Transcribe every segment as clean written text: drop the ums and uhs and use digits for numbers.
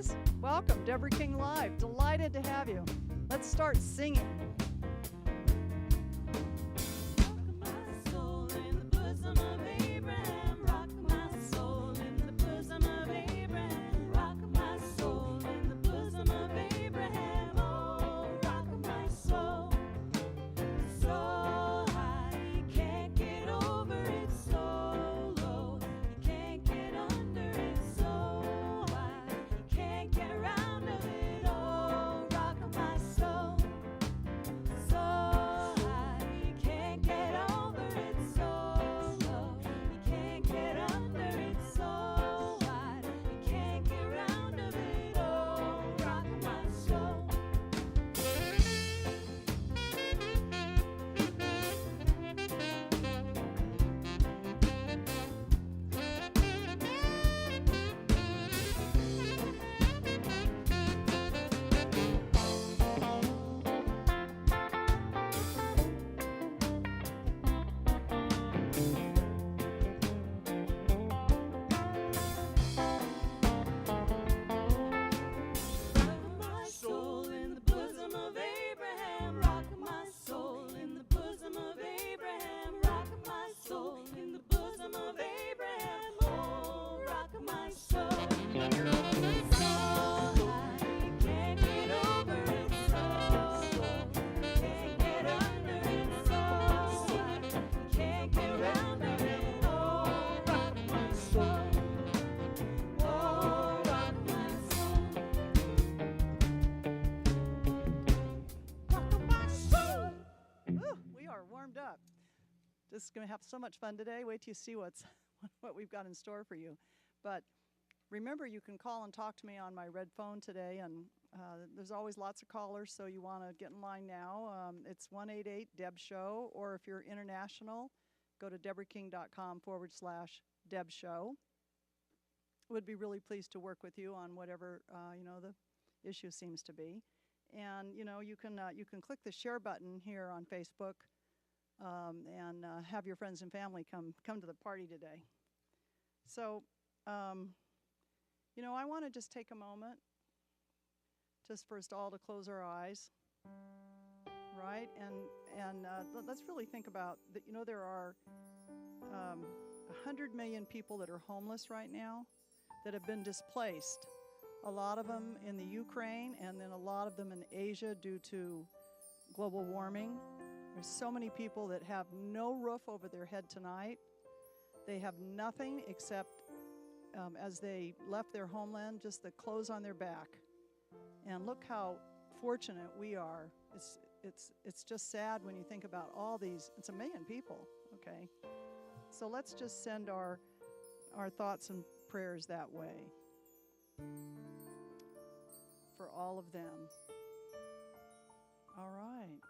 guys. Welcome, Deborah King Live. Delighted to have you. Let's start singing. Just going to have so much fun today. Wait till you see what we've got in store for you. But remember, you can call and talk to me on my red phone today, and there's always lots of callers, so you want to get in line now. It's 188-DEB-SHOW, or if you're international, go to deborahking.com/DEB-SHOW. Would be really pleased to work with you on whatever the issue seems to be. And you can click the share button here on Facebook. And have your friends and family come to the party today. So, I want to just take a moment, just first all to close our eyes, right? And let's really think about that. There are 100 million people that are homeless right now, that have been displaced. A lot of them in the Ukraine, and then a lot of them in Asia due to global warming. There's so many people that have no roof over their head tonight. They have nothing except, as they left their homeland, just the clothes on their back. And look how fortunate we are. It's just sad when you think about all these. It's 1 million people, okay? So let's just send our thoughts and prayers that way for all of them. All right.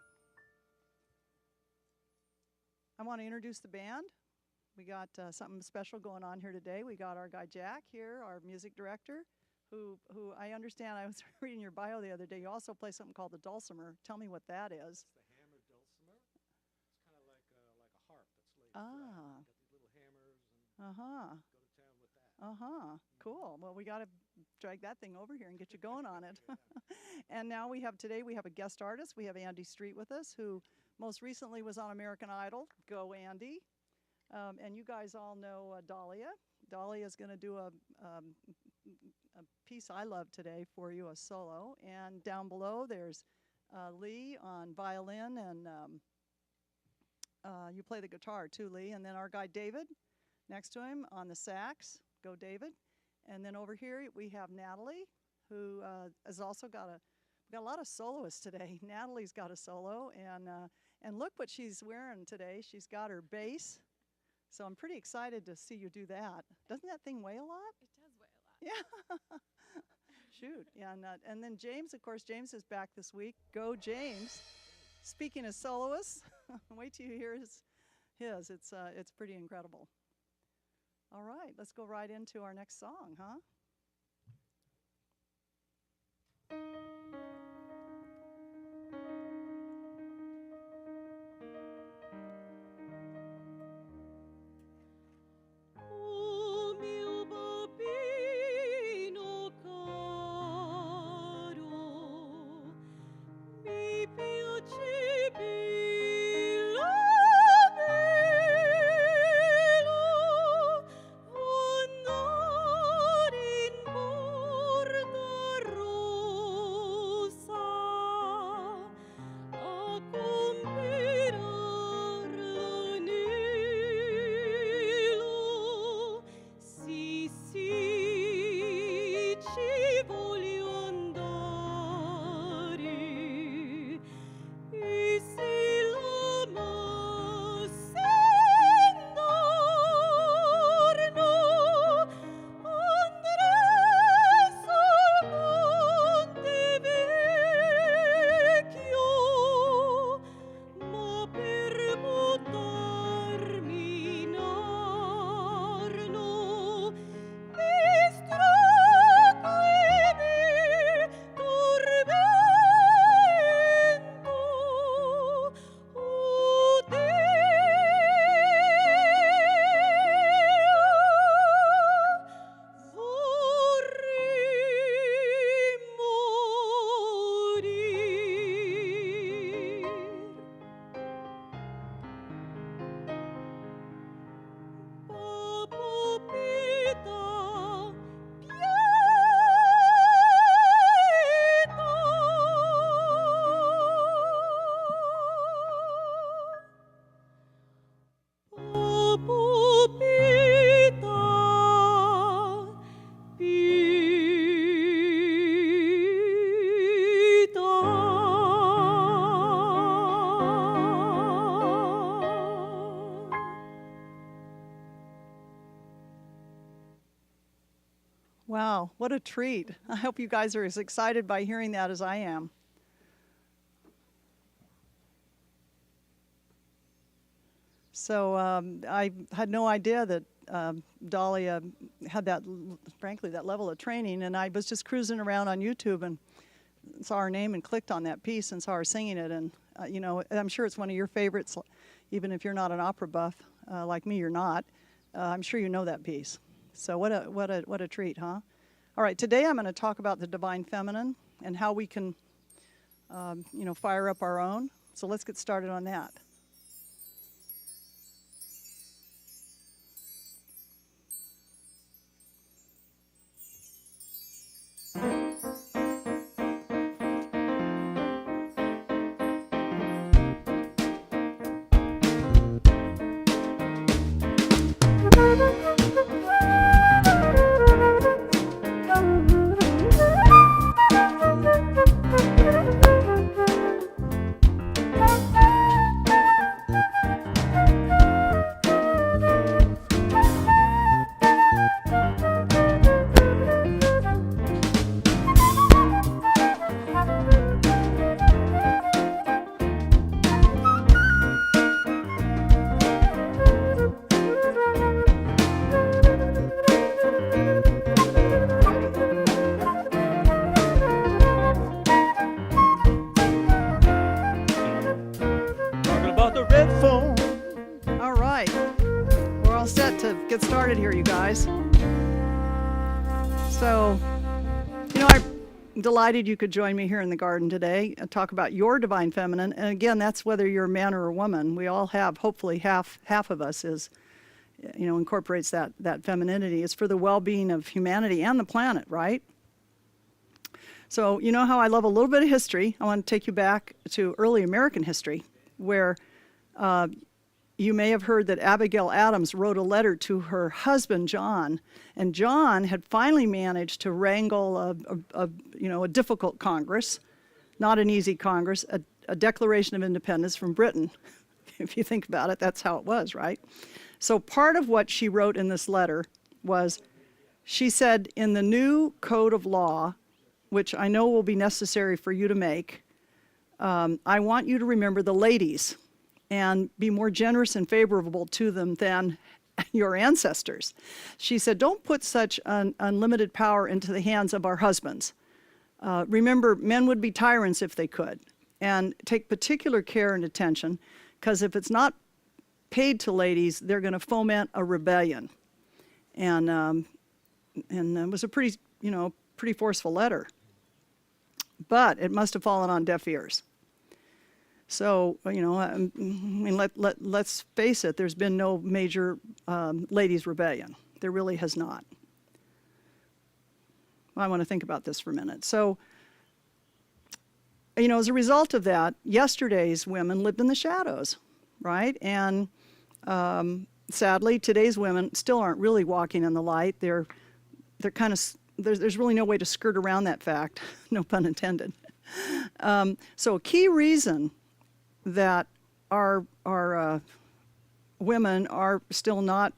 I want to introduce the band. We got something special going on here today. We got our guy Jack here, our music director, who I understand, I was reading your bio the other day, you also play something called the dulcimer. Tell me what that is. It's the hammer dulcimer. It's kind of like a harp that's laid flat. Got these little hammers and go to town with that. Cool. Well, we got to drag that thing over here and get you going on it. And now we have a guest artist. We have Andy Street with us, who most recently was on American Idol. Go, Andy. And you guys all know Dahlia. Dahlia is going to do a piece I love today for you, a solo. And down below there's Lee on violin, and you play the guitar too, Lee. And then our guy David next to him on the sax. Go, David. And then over here we have Natalie, who has also got we got a lot of soloists today. Natalie's got a solo, and look what she's wearing today. She's got her bass. So I'm pretty excited to see you do that. Doesn't that thing weigh a lot? It does weigh a lot. Yeah. Shoot. Yeah, and then James, of course, James is back this week. Go, James. Speaking of soloists, wait till you hear his. It's pretty incredible. All right, let's go right into our next song, huh? Oh mio bambino caro, Wow, what a treat. I hope you guys are as excited by hearing that as I am. So I had no idea that Dahlia had that, frankly, that level of training, and I was just cruising around on YouTube and saw her name and clicked on that piece and saw her singing it, and you know, I'm sure it's one of your favorites, even if you're not an opera buff like me. You're not. I'm sure you know that piece. So what a treat, huh? All right, today I'm going to talk about the divine feminine and how we can, you know, fire up our own. So let's get started on that. All right, we're all set to get started here, you guys. So, you know, I'm delighted you could join me here in the garden today and talk about your divine feminine. And again, that's whether you're a man or a woman. We all have, hopefully half of us is, you know, incorporates that femininity. It's for the well-being of humanity and the planet, right? So, you know how I love a little bit of history. I want to take you back to early American history, where you may have heard that Abigail Adams wrote a letter to her husband, John, and John had finally managed to wrangle a difficult Congress, not an easy Congress, a Declaration of Independence from Britain. If you think about it, that's how it was, right? So part of what she wrote in this letter was, she said, in the new code of law, which I know will be necessary for you to make, I want you to remember the ladies and be more generous and favorable to them than your ancestors. She said, don't put such unlimited power into the hands of our husbands. Remember, men would be tyrants if they could. And take particular care and attention, because if it's not paid to ladies, they're going to foment a rebellion. And it was a pretty forceful letter. But it must have fallen on deaf ears. So, you know, I mean, let's face it, there's been no major ladies' rebellion. There really has not. I want to think about this for a minute. So, you know, as a result of that, yesterday's women lived in the shadows, right? And sadly, today's women still aren't really walking in the light. They're kind of, there's really no way to skirt around that fact, no pun intended. So a key reason that our women are still not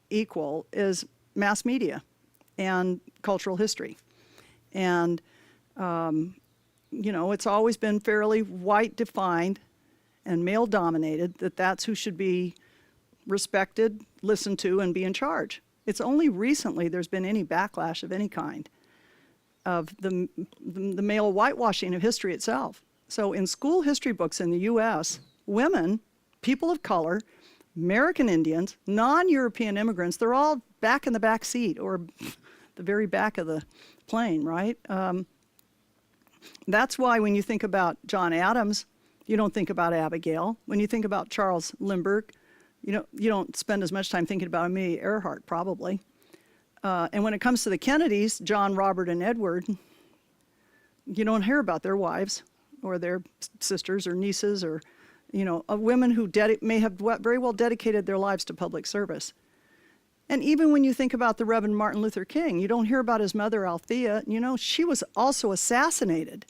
equal is mass media and cultural history. And, you know, it's always been fairly white defined and male dominated, that's who should be respected, listened to, and be in charge. It's only recently there's been any backlash of any kind of the male whitewashing of history itself. So in school history books in the U.S., women, people of color, American Indians, non-European immigrants, they're all back in the back seat or the very back of the plane, right? That's why when you think about John Adams, you don't think about Abigail. When you think about Charles Lindbergh, you don't spend as much time thinking about Amelia Earhart, probably. And when it comes to the Kennedys, John, Robert, and Edward, you don't hear about their wives or their sisters or nieces or, you know, of women who may have very well dedicated their lives to public service. And even when you think about the Reverend Martin Luther King, you don't hear about his mother, Althea. You know, she was also assassinated.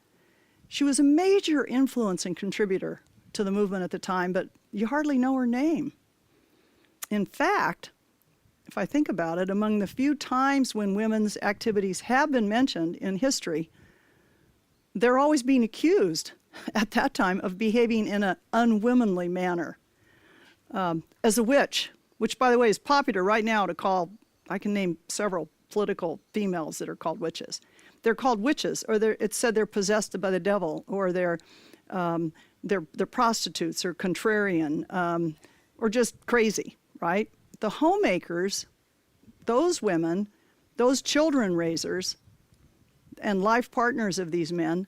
She was a major influence and contributor to the movement at the time, but you hardly know her name. In fact, if I think about it, among the few times when women's activities have been mentioned in history, they're always being accused at that time of behaving in an unwomanly manner. As a witch, which by the way is popular right now to call, I can name several political females that are called witches. They're called witches, or it's said they're possessed by the devil, or they're prostitutes, or contrarian, or just crazy, right? The homemakers, those women, those children raisers, and life partners of these men,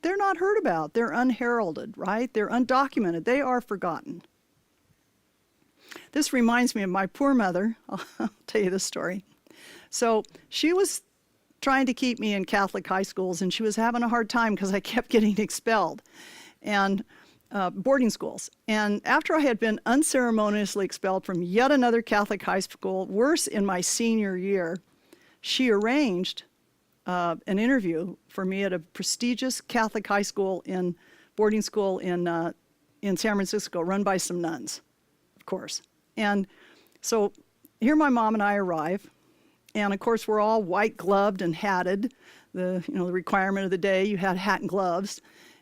they're not heard about. They're unheralded, right? They're undocumented. They are forgotten. This reminds me of my poor mother. I'll tell you this story. So she was trying to keep me in Catholic high schools, and she was having a hard time because I kept getting expelled, and boarding schools. And after I had been unceremoniously expelled from yet another Catholic high school, worse in my senior year, she arranged an interview for me at a prestigious Catholic high school boarding school in San Francisco, run by some nuns, of course. And so here my mom and I arrive, and of course we're all white gloved and hatted. The requirement of the day, you had hat and gloves.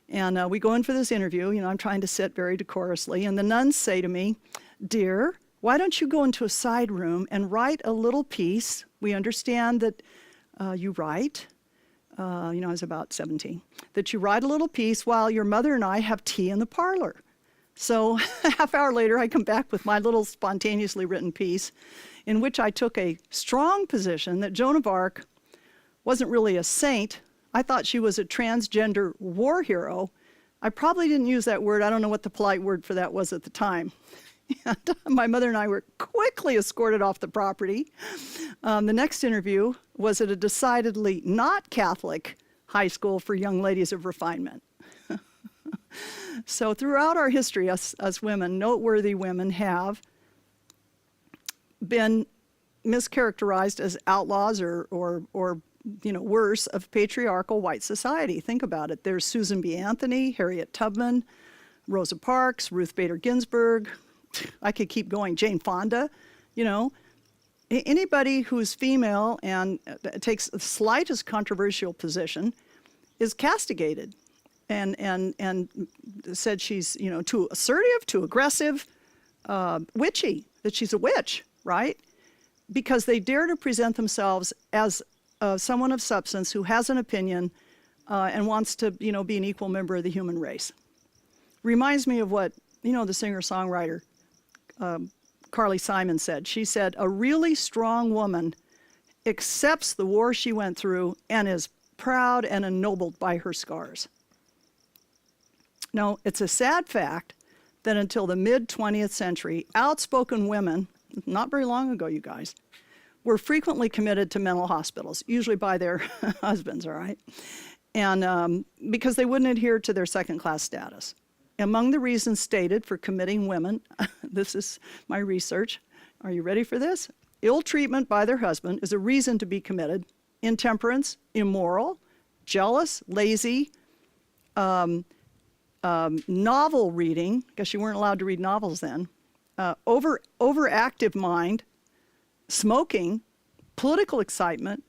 And we go in for this interview. I'm trying to sit very decorously, and the nuns say to me, "Dear, why don't you go into a side room and write a little piece? We understand that you write." I was about 17. That you write a little piece while your mother and I have tea in the parlor. So a half hour later, I come back with my little spontaneously written piece, in which I took a strong position that Joan of Arc wasn't really a saint. I thought she was a transgender war hero. I probably didn't use that word. I don't know what the polite word for that was at the time. And my mother and I were quickly escorted off the property. The next interview was at a decidedly not Catholic high school for young ladies of refinement. So throughout our history, us women, noteworthy women, have been mischaracterized as outlaws or worse, of patriarchal white society. Think about it. There's Susan B. Anthony, Harriet Tubman, Rosa Parks, Ruth Bader Ginsburg. I could keep going. Jane Fonda. Anybody who's female and takes the slightest controversial position is castigated and said she's too assertive, too aggressive, witchy, that she's a witch, right? Because they dare to present themselves as someone of substance who has an opinion and wants to, be an equal member of the human race. Reminds me of what, the singer-songwriter Carly Simon said. She said, "A really strong woman accepts the war she went through and is proud and ennobled by her scars." No, it's a sad fact that until the mid-20th century, outspoken women, not very long ago, you guys, were frequently committed to mental hospitals, usually by their husbands, all right? And because they wouldn't adhere to their second-class status. Among the reasons stated for committing women, this is my research, are you ready for this? Ill treatment by their husband is a reason to be committed. Intemperance, immoral, jealous, lazy, novel reading, because you weren't allowed to read novels then, overactive mind, smoking, political excitement,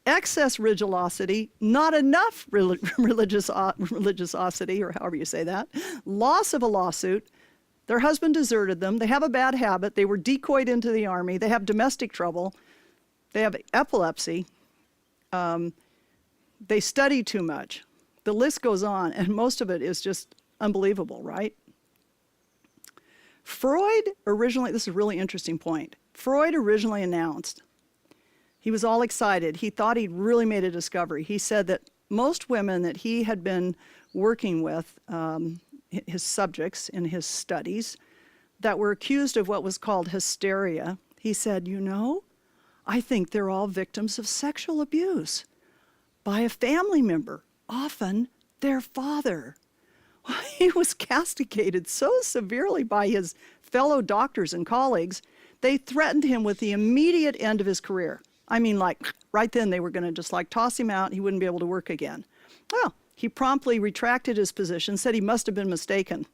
excess religiosity, not enough religiosity, or however you say that, loss of a lawsuit, their husband deserted them, they have a bad habit, they were decoyed into the army, they have domestic trouble, they have epilepsy, they study too much. The list goes on, and most of it is just unbelievable, right? Freud originally, this is a really interesting point, Freud originally announced, he was all excited. He thought he'd really made a discovery. He said that most women that he had been working with, his subjects in his studies, that were accused of what was called hysteria, he said, I think they're all victims of sexual abuse by a family member, often their father. He was castigated so severely by his fellow doctors and colleagues, they threatened him with the immediate end of his career. I mean, right then they were going to just toss him out. He wouldn't be able to work again. Well, he promptly retracted his position, said he must have been mistaken.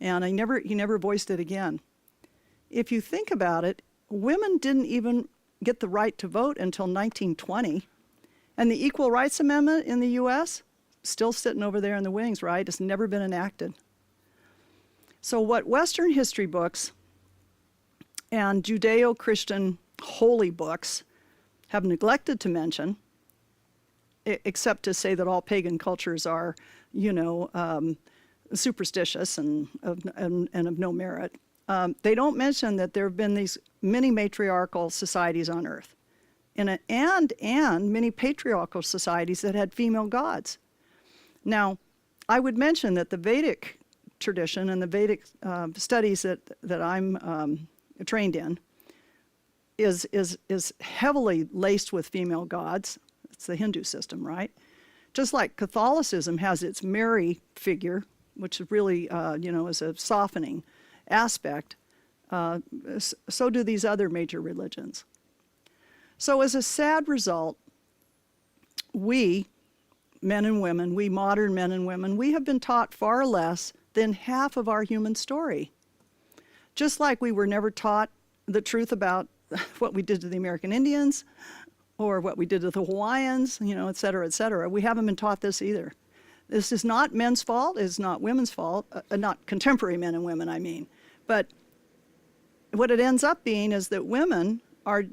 And he never voiced it again. If you think about it, women didn't even get the right to vote until 1920. And the Equal Rights Amendment in the U.S., still sitting over there in the wings, right? It's never been enacted. So what Western history books and Judeo-Christian holy books have neglected to mention, except to say that all pagan cultures are, superstitious and of no merit, they don't mention that there have been these many matriarchal societies on earth, and many patriarchal societies that had female gods. Now, I would mention that the Vedic tradition and the Vedic studies that I'm trained in is heavily laced with female gods. It's the Hindu system, right? Just like Catholicism has its Mary figure, which really, is a softening aspect, so do these other major religions. So as a sad result, we, men and women, we modern men and women, we have been taught far less than half of our human story. Just like we were never taught the truth about what we did to the American Indians or what we did to the Hawaiians, et cetera, et cetera. We haven't been taught this either. This is not men's fault, it's not women's fault, not contemporary men and women, I mean. But what it ends up being is that women are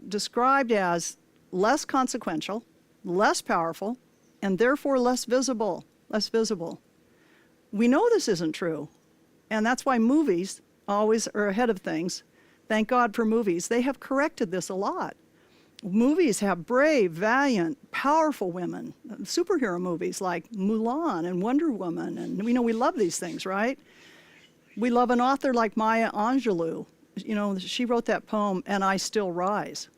described as less consequential, less powerful, and therefore less visible. We know this isn't true, and that's why movies always are ahead of things. Thank God for movies. They have corrected this a lot. Movies have brave, valiant, powerful women. Superhero movies like Mulan and Wonder Woman, and we love these things, right? We love an author like Maya Angelou. She wrote that poem, And I Still Rise.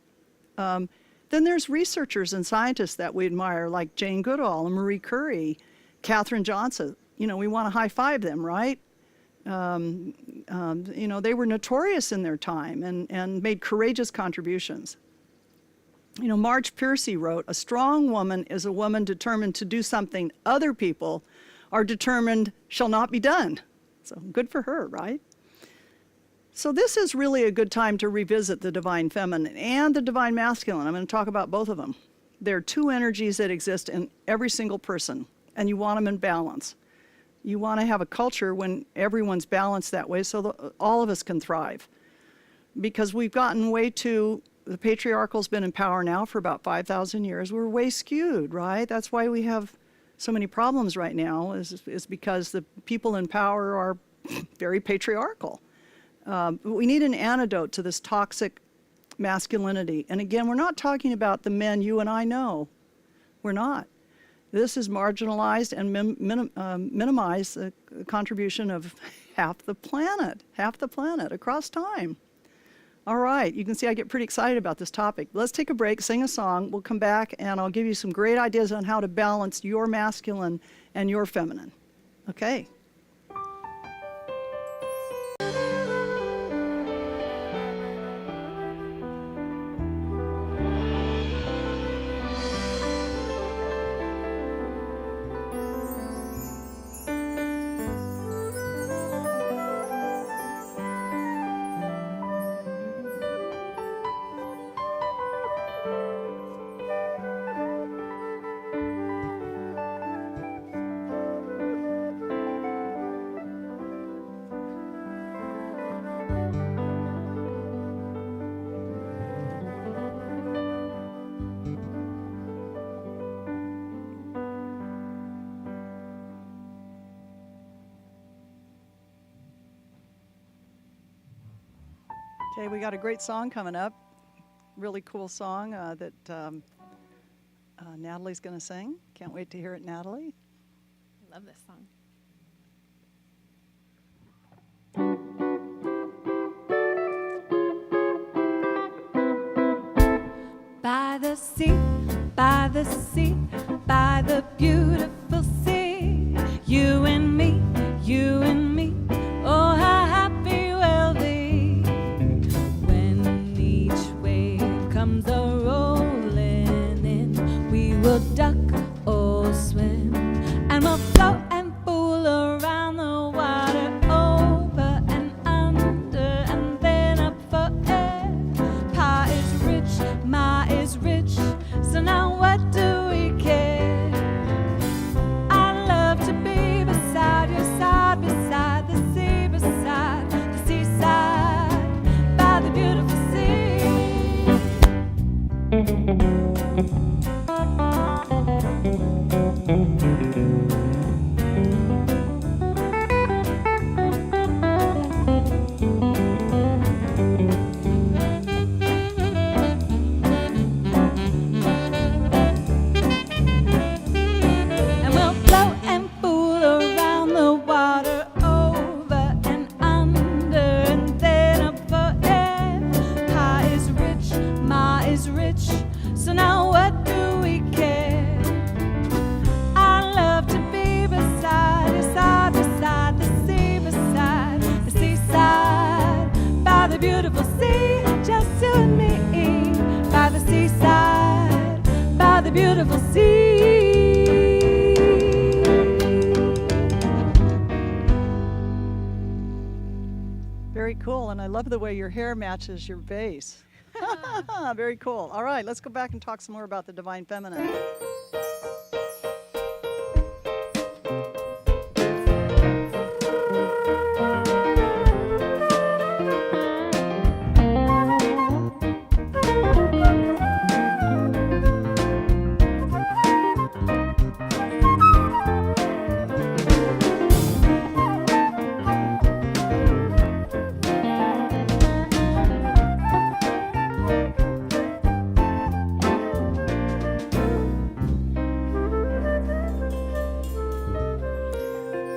Then there's researchers and scientists that we admire, like Jane Goodall and Marie Curie, Katherine Johnson. We want to high-five them, right? They were notorious in their time and made courageous contributions. Marge Piercy wrote, "A strong woman is a woman determined to do something other people are determined shall not be done." So good for her, right? So this is really a good time to revisit the divine feminine and the divine masculine. I'm going to talk about both of them. There are two energies that exist in every single person, and you want them in balance. You want to have a culture when everyone's balanced that way so that all of us can thrive. Because we've gotten way too, the patriarchal's been in power now for about 5,000 years. We're way skewed, right? That's why we have so many problems right now, is because the people in power are very patriarchal. We need an antidote to this toxic masculinity. And again, we're not talking about the men you and I know. We're not. This is marginalized and minimize the contribution of half the planet across time. All right, you can see I get pretty excited about this topic. Let's take a break, sing a song. We'll come back and I'll give you some great ideas on how to balance your masculine and your feminine. Okay. Okay, we got a great song coming up. Really cool song that Natalie's going to sing. Can't wait to hear it, Natalie. I love this song. By the sea, by the sea, by the beautiful sea, you and me, oh how happy we'll be. When each wave comes a-rolling in, we will duck or swim, and we'll float and fool around the water, over and under, and then up for air. Very cool, and I love the way your hair matches your vase. Very cool. All right, let's go back and talk some more about the Divine Feminine.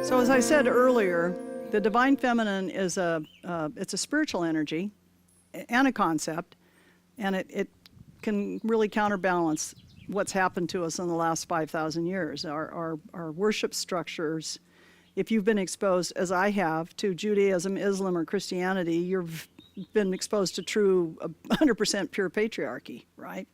So as I said earlier, the Divine Feminine is it's a spiritual energy and a concept, and it can really counterbalance what's happened to us in the last 5,000 years. Our worship structures, if you've been exposed, as I have, to Judaism, Islam, or Christianity, you've been exposed to true 100% pure patriarchy, right?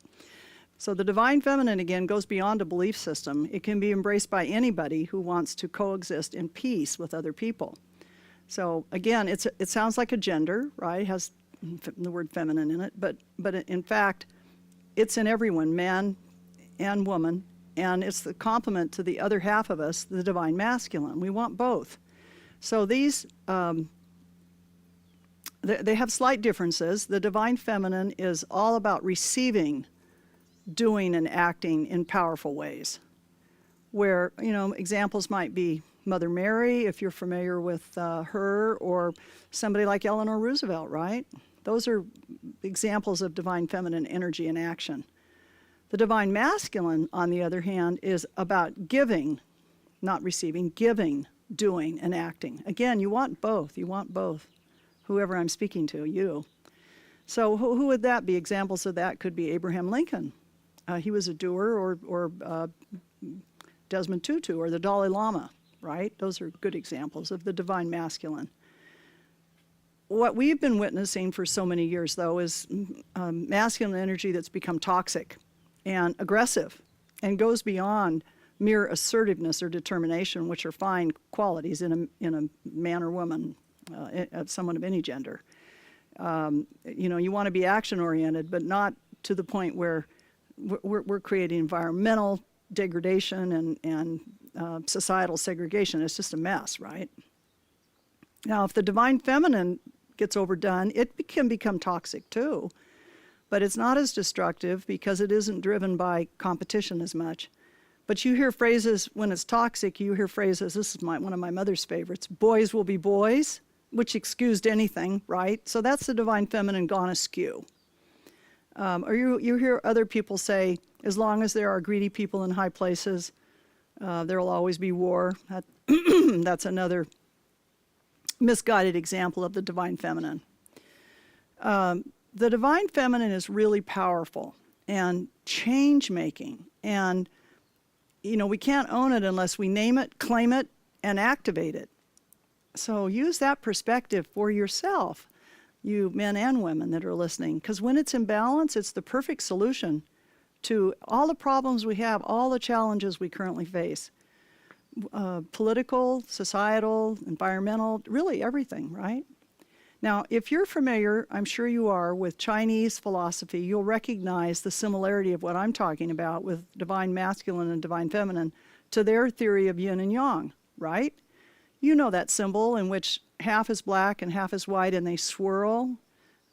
So the Divine Feminine, again, goes beyond a belief system. It can be embraced by anybody who wants to coexist in peace with other people. So again, it sounds like a gender, right? It has the word feminine in it, but in fact, it's in everyone, man and woman, and it's the complement to the other half of us, the Divine Masculine. We want both. So these, they have slight differences. The Divine Feminine is all about receiving, doing and acting in powerful ways, where, examples might be Mother Mary, if you're familiar with her, or somebody like Eleanor Roosevelt, right? Those are examples of Divine Feminine energy in action. The Divine Masculine, on the other hand, is about giving, not receiving, giving, doing, and acting. Again, you want both. You want both. Whoever I'm speaking to, you. So who would that be? Examples of that could be Abraham Lincoln. He was a doer, or Desmond Tutu, or the Dalai Lama, right? Those are good examples of the Divine Masculine. What we've been witnessing for so many years, though, is masculine energy that's become toxic and aggressive and goes beyond mere assertiveness or determination, which are fine qualities in a man or woman, someone of any gender. You want to be action-oriented, but not to the point where we're creating environmental degradation and societal segregation. It's just a mess, right? Now, if the Divine Feminine gets overdone, it can become toxic too, but it's not as destructive because it isn't driven by competition as much. But you hear phrases, when it's toxic, you hear phrases, this is one of my mother's favorites, boys will be boys, which excused anything, right? So that's the Divine Feminine gone askew. Or you hear other people say, as long as there are greedy people in high places, there will always be war. That's another misguided example of the Divine Feminine. The Divine Feminine is really powerful and change-making. And, we can't own it unless we name it, claim it, and activate it. So use that perspective for yourself, you men and women that are listening, because when it's in balance, it's the perfect solution to all the problems we have, all the challenges we currently face. Political, societal, environmental, really everything, right? Now, if you're familiar, I'm sure you are, with Chinese philosophy, you'll recognize the similarity of what I'm talking about with Divine Masculine and Divine Feminine to their theory of yin and yang, right? You know that symbol in which half is black and half is white, and they swirl,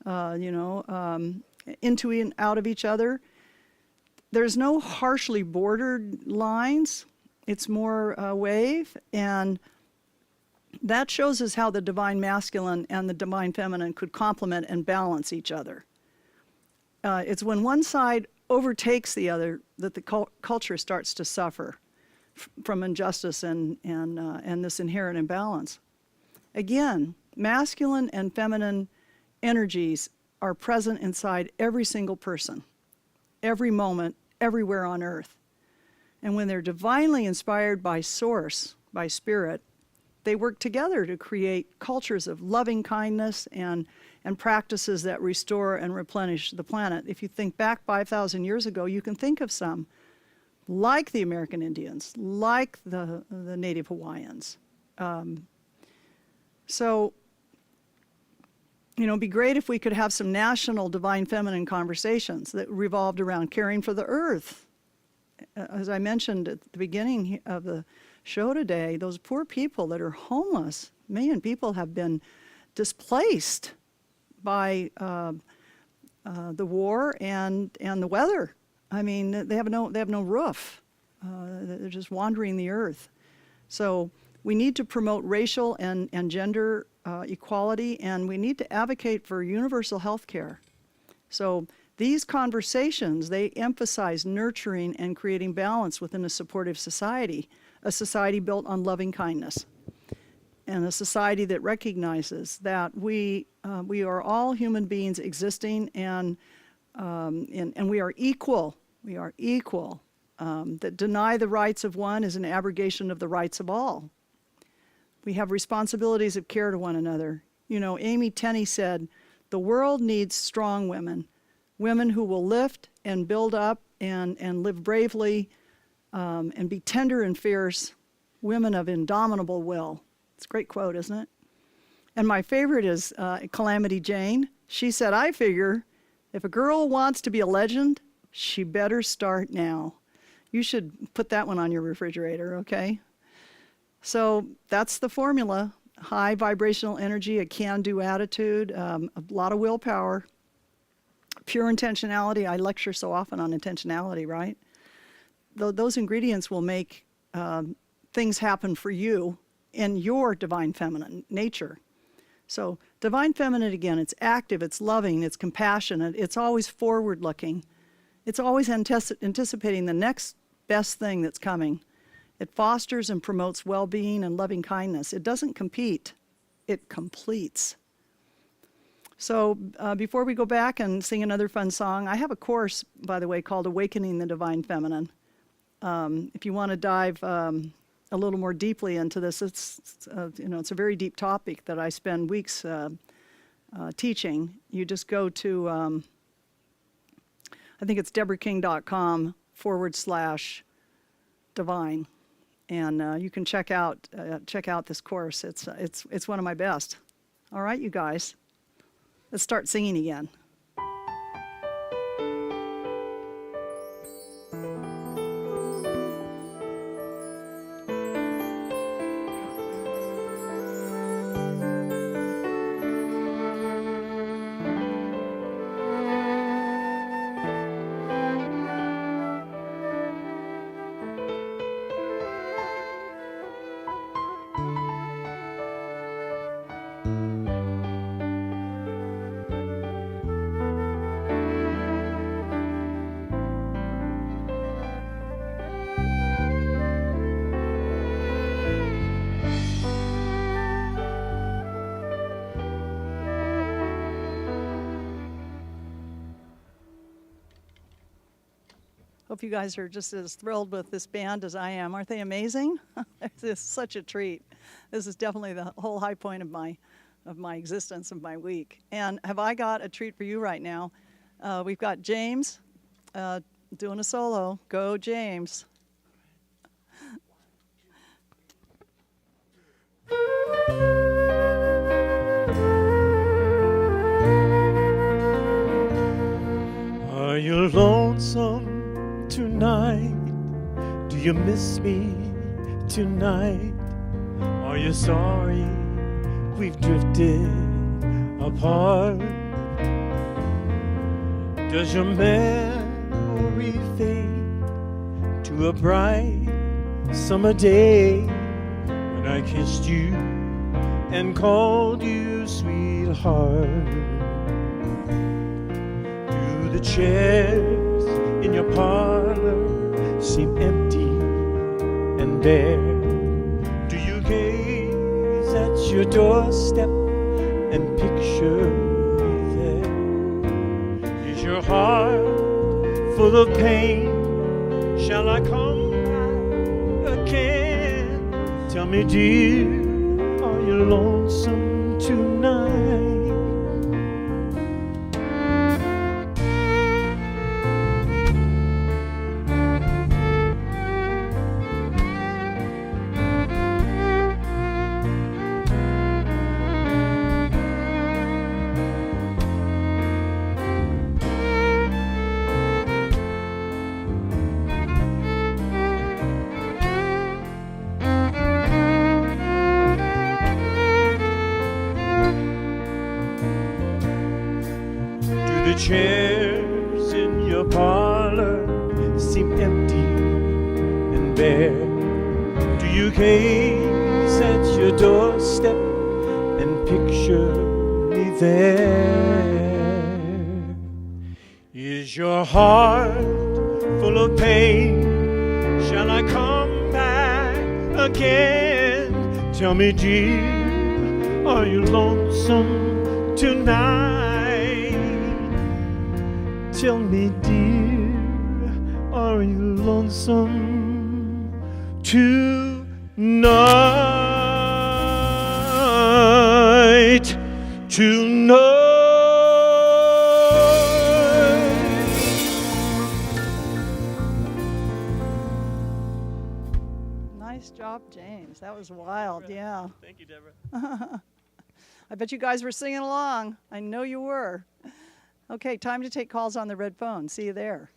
into and out of each other. There's no harshly bordered lines. It's more wave, and that shows us how the Divine Masculine and the Divine Feminine could complement and balance each other. It's when one side overtakes the other that the culture starts to suffer from injustice and this inherent imbalance. Again, masculine and feminine energies are present inside every single person, every moment, everywhere on earth. And when they're divinely inspired by Source, by Spirit, they work together to create cultures of loving kindness and practices that restore and replenish the planet. If you think back 5,000 years ago, you can think of some, like the American Indians, like the Native Hawaiians. So You know, it'd be great if we could have some national divine feminine conversations that revolved around caring for the earth. As I mentioned at the beginning of the show today, those poor people that are homeless, a million people have been displaced by the war and the weather. I mean, they have no roof. They're just wandering the earth. So we need to promote racial and gender equality, and we need to advocate for universal health care. So these conversations, they emphasize nurturing and creating balance within a supportive society, a society built on loving kindness, and a society that recognizes that we are all human beings existing, and we are equal. We are equal. That deny the rights of one is an abrogation of the rights of all. We have responsibilities of care to one another. You know, Amy Tenney said, the world needs strong women, women who will lift and build up and live bravely and be tender and fierce, women of indomitable will. It's a great quote, isn't it? And my favorite is Calamity Jane. She said, I figure if a girl wants to be a legend, she better start now. You should put that one on your refrigerator, okay? So that's the formula. High vibrational energy, a can-do attitude, a lot of willpower, pure intentionality. I lecture so often on intentionality, right? Those ingredients will make things happen for you in your divine feminine nature. So divine feminine, again, it's active, it's loving, it's compassionate, it's always forward-looking. It's always anticipating the next best thing that's coming. It fosters and promotes well-being and loving kindness. It doesn't compete, it completes. So before we go back and sing another fun song, I have a course, by the way, called Awakening the Divine Feminine. If you want to dive a little more deeply into this, it's a very deep topic that I spend weeks teaching. You just go to, I think it's deborahking.com/divine. And you can check out this course. It's one of my best. All right, you guys, let's start singing again. Hope you guys are just as thrilled with this band as I am. Aren't they amazing? It's such a treat. This is definitely the whole high point of my existence, of my week. And have I got a treat for you right now? We've got James doing a solo. Go, James. Are you lonesome tonight? Do you miss me tonight? Are you sorry we've drifted apart? Does your memory fade to a bright summer day when I kissed you and called you sweetheart? Do the chairs in your parlor seem empty and bare? Do you gaze at your doorstep and picture me there? Is your heart full of pain? Shall I come back again? Tell me, dear, are you lonesome tonight? the chairs in your parlor seem empty and bare? Do you gaze at your doorstep and picture me there? Is your heart full of pain? Shall I come back again? Tell me, dear, are you lonesome tonight? Tell me, dear, are you lonesome tonight? Tonight. Nice job, James. That was wild, yeah. Thank you, Deborah. I bet you guys were singing along. I know you were. Okay, time to take calls on the red phone. See you there.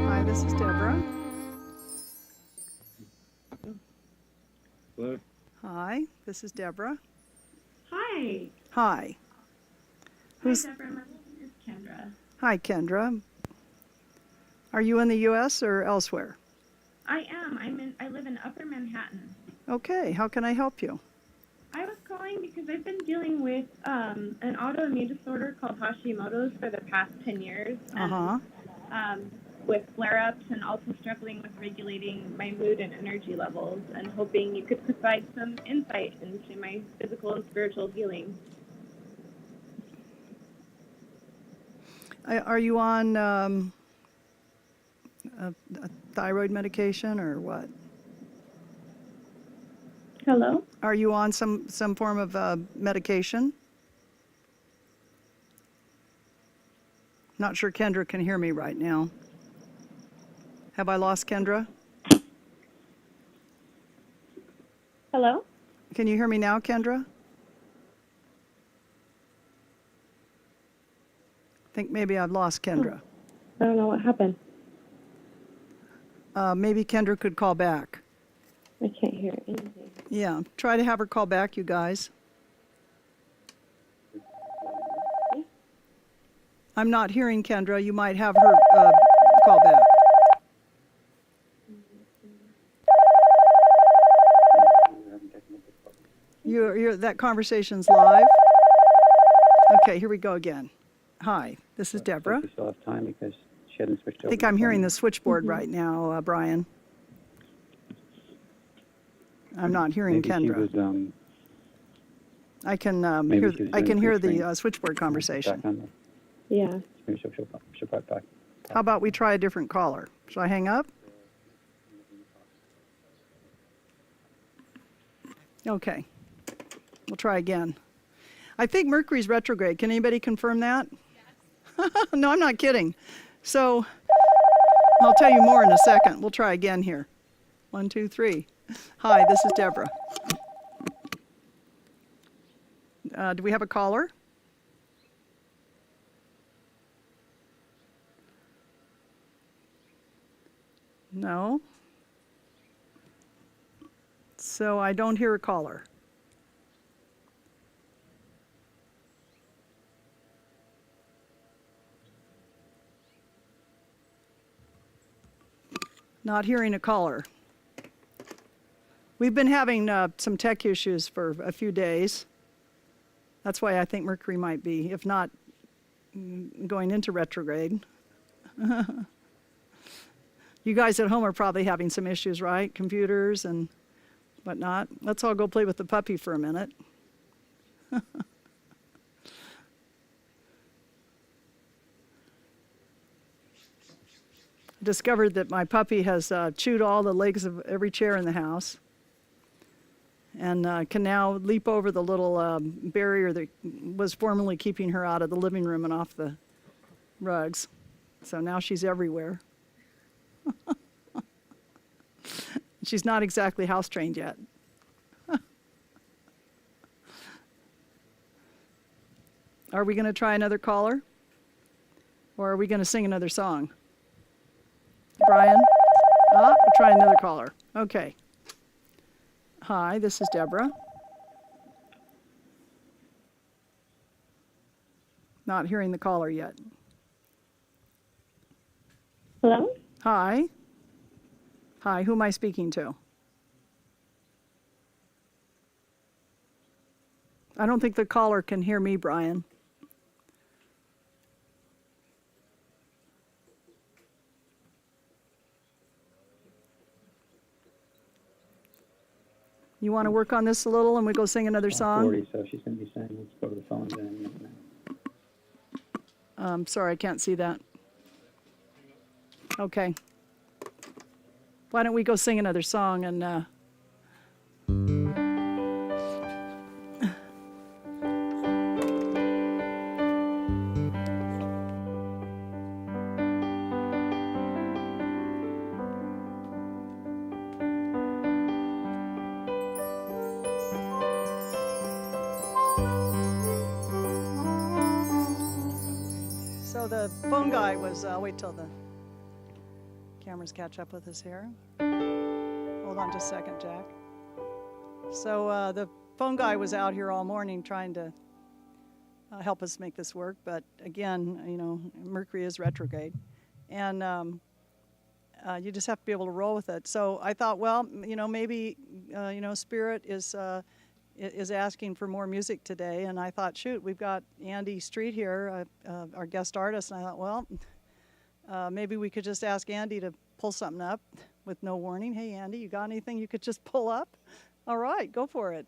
Hi, this is Deborah. Hello? Hi, this is Deborah. Hi. Hi. Who's? Hi, Deborah. My name is Kendra. Hi, Kendra. Are you in the U.S. or elsewhere? I am. I live in Upper Manhattan. Okay, how can I help you? I was calling because I've been dealing with an autoimmune disorder called Hashimoto's for the past 10 years. Uh-huh. With flare-ups and also struggling with regulating my mood and energy levels and hoping you could provide some insight into my physical and spiritual healing. Are you on a thyroid medication or what? Hello? Are you on some form of medication? Not sure Kendra can hear me right now. Have I lost Kendra? Hello? Can you hear me now, Kendra? I think maybe I've lost Kendra. I don't know what happened. Maybe Kendra could call back. I can't hear anything. Yeah, try to have her call back, you guys. I'm not hearing Kendra. You might have her call back. That conversation's live. Okay, here we go again. Hi, this is Deborah. We still have time because she hadn't switched over. I think I'm hearing the switchboard right now, Brian. I'm not hearing Maybe Kendra. She was, I can maybe hear. she was I doing can hear the pre-screen. switchboard conversation. Back on there. Yeah. Maybe she'll pop back. How about we try a different caller? Should I hang up? Okay. We'll try again. I think Mercury's retrograde. Can anybody confirm that? Yes. No, I'm not kidding. So I'll tell you more in a second. We'll try again here. 1, 2, 3. Hi, this is Deborah. Do we have a caller? No. So I don't hear a caller. Not hearing a caller. We've been having some tech issues for a few days. That's why I think Mercury might be, if not going into retrograde. You guys at home are probably having some issues, right? Computers and whatnot. Let's all go play with the puppy for a minute. discovered that my puppy has chewed all the legs of every chair in the house and can now leap over the little barrier that was formerly keeping her out of the living room and off the rugs. So now she's everywhere. She's not exactly house trained yet. Are we going to try another caller? Or are we going to sing another song? Brian? We'll try another caller. Okay. Hi, this is Deborah. Not hearing the caller yet. Hello? Hi. Hi, who am I speaking to? I don't think the caller can hear me, Brian. You want to work on this a little and we go sing another song? 40, so she's going to be saying, let's go to the phones in a minute now. Sorry, I can't see that. Okay. Why don't we go sing another song and so the phone guy was, I'll wait till the cameras catch up with us here. Hold on just a second, Jack. So the phone guy was out here all morning trying to help us make this work, but again, you know, Mercury is retrograde, and you just have to be able to roll with it. So I thought, well, you know, maybe you know, Spirit is asking for more music today, and I thought, shoot, we've got Andy Street here, our guest artist, and I thought, well, maybe we could just ask Andy to pull something up with no warning. Hey, Andy, you got anything you could just pull up? All right, go for it.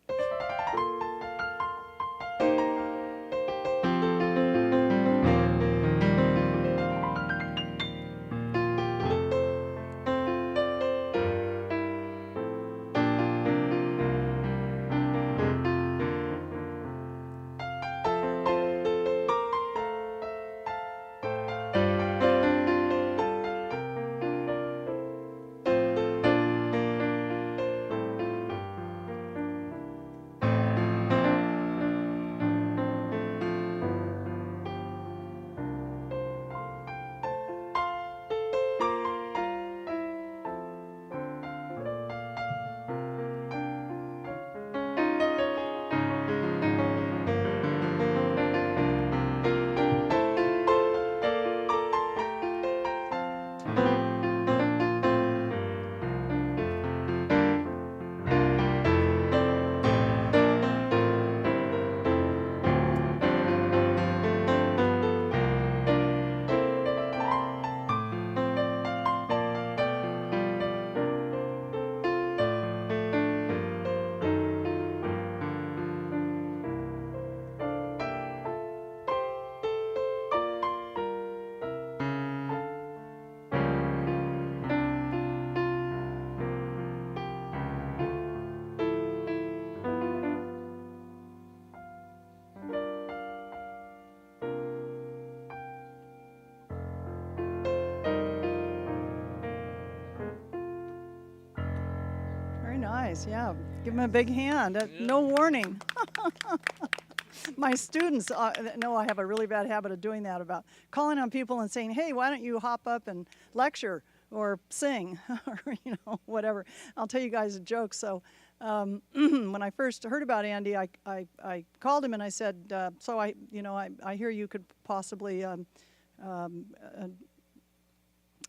Nice, yeah. Give them a big hand. No warning. My students know I have a really bad habit of doing that, about calling on people and saying, hey, why don't you hop up and lecture or sing or, you know, whatever. I'll tell you guys a joke. So when I first heard about Andy, I called him and I said, so I hear you could possibly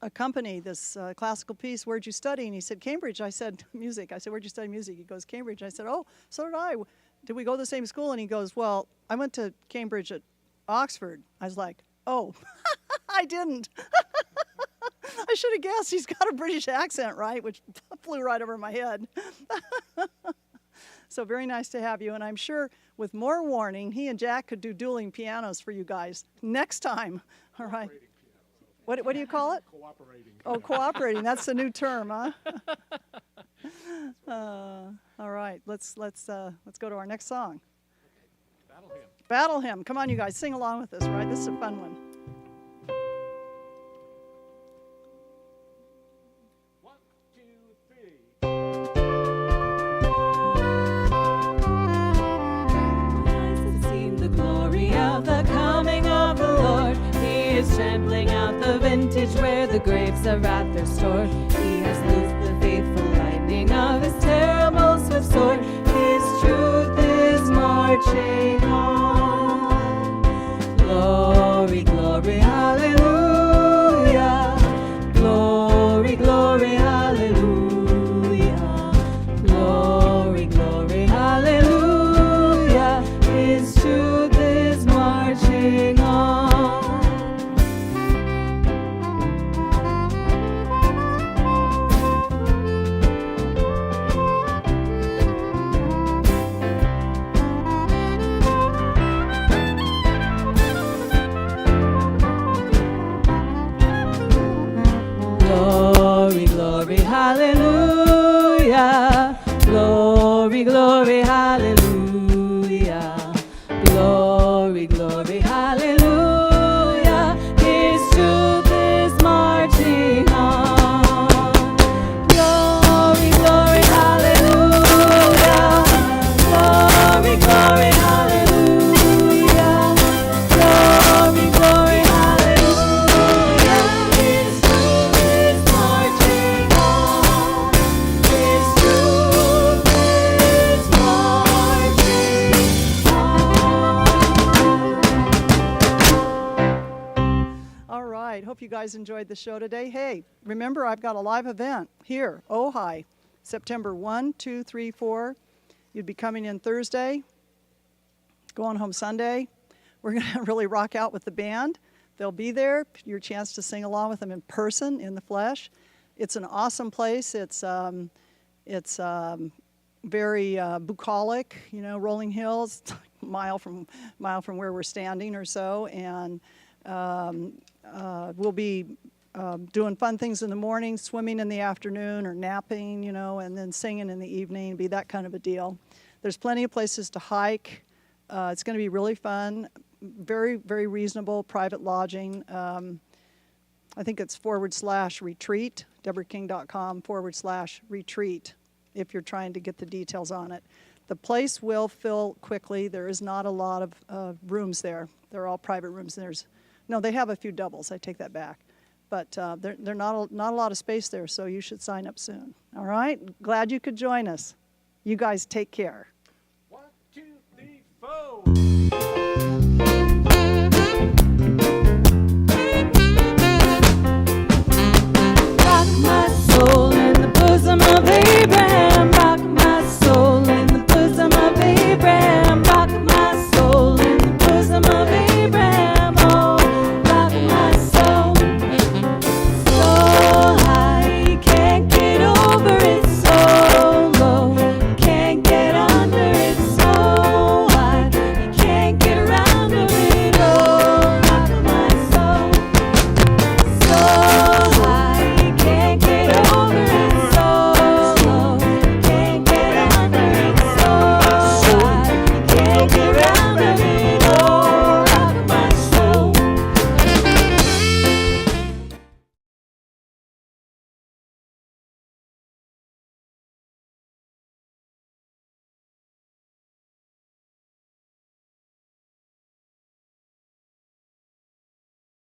accompany this classical piece. Where'd you study? And he said, Cambridge. I said, music. I said, where'd you study music? He goes, Cambridge. I said, oh, so did I. Did we go to the same school? And he goes, well, I went to Cambridge at Oxford. I was like, oh, I didn't. I should have guessed. He's got a British accent, right? Which flew right over my head. So very nice to have you. And I'm sure with more warning, he and Jack could do dueling pianos for you guys next time. All right. What do you call it? Cooperating. Oh, cooperating. That's the new term, huh? All right. Let's go to our next song. Battle hymn. Battle hymn. Come on, you guys, sing along with us. Right? This is a fun one. 1, 2, 3. Eyes have seen the glory of the coming of the Lord. He is trampling out the vintage where the grapes of wrath are stored. He has loosed the faithful lightning of his terrible swift sword. His truth is marching on. Glory, glory, hallelujah. Glory, glory, hallelujah. Glory, glory, hallelujah. His truth is marching on. Glory, glory, hallelujah. Glory, glory, hallelujah. Glory, glory, hallelujah. His truth is marching on. Glory, glory, hallelujah. Glory, glory, hallelujah. Glory, glory, hallelujah. His truth is marching on. His truth is marching on. All right. Hope you guys enjoyed the show today. Hey, remember I've got a live event here, Ojai, September 1, 2, 3, 4. You'd be coming in Thursday, going home Sunday. We're going to really rock out with the band. They'll be there. Your chance to sing along with them in person, in the flesh. It's an awesome place. It's very bucolic, you know, rolling hills, mile from where we're standing or so, and we'll be doing fun things in the morning, swimming in the afternoon, or napping, you know, and then singing in the evening. Be that kind of a deal. There's plenty of places to hike. It's going to be really fun. Very, very reasonable private lodging. I think it's /retreat, deborahking.com/retreat, if you're trying to get the details on it. The place will fill quickly. There is not a lot of rooms there. They're all private rooms. No, they have a few doubles. I take that back. But they're not a lot of space there, so you should sign up soon. All right? Glad you could join us. You guys take care. 1, 2, 3, 4.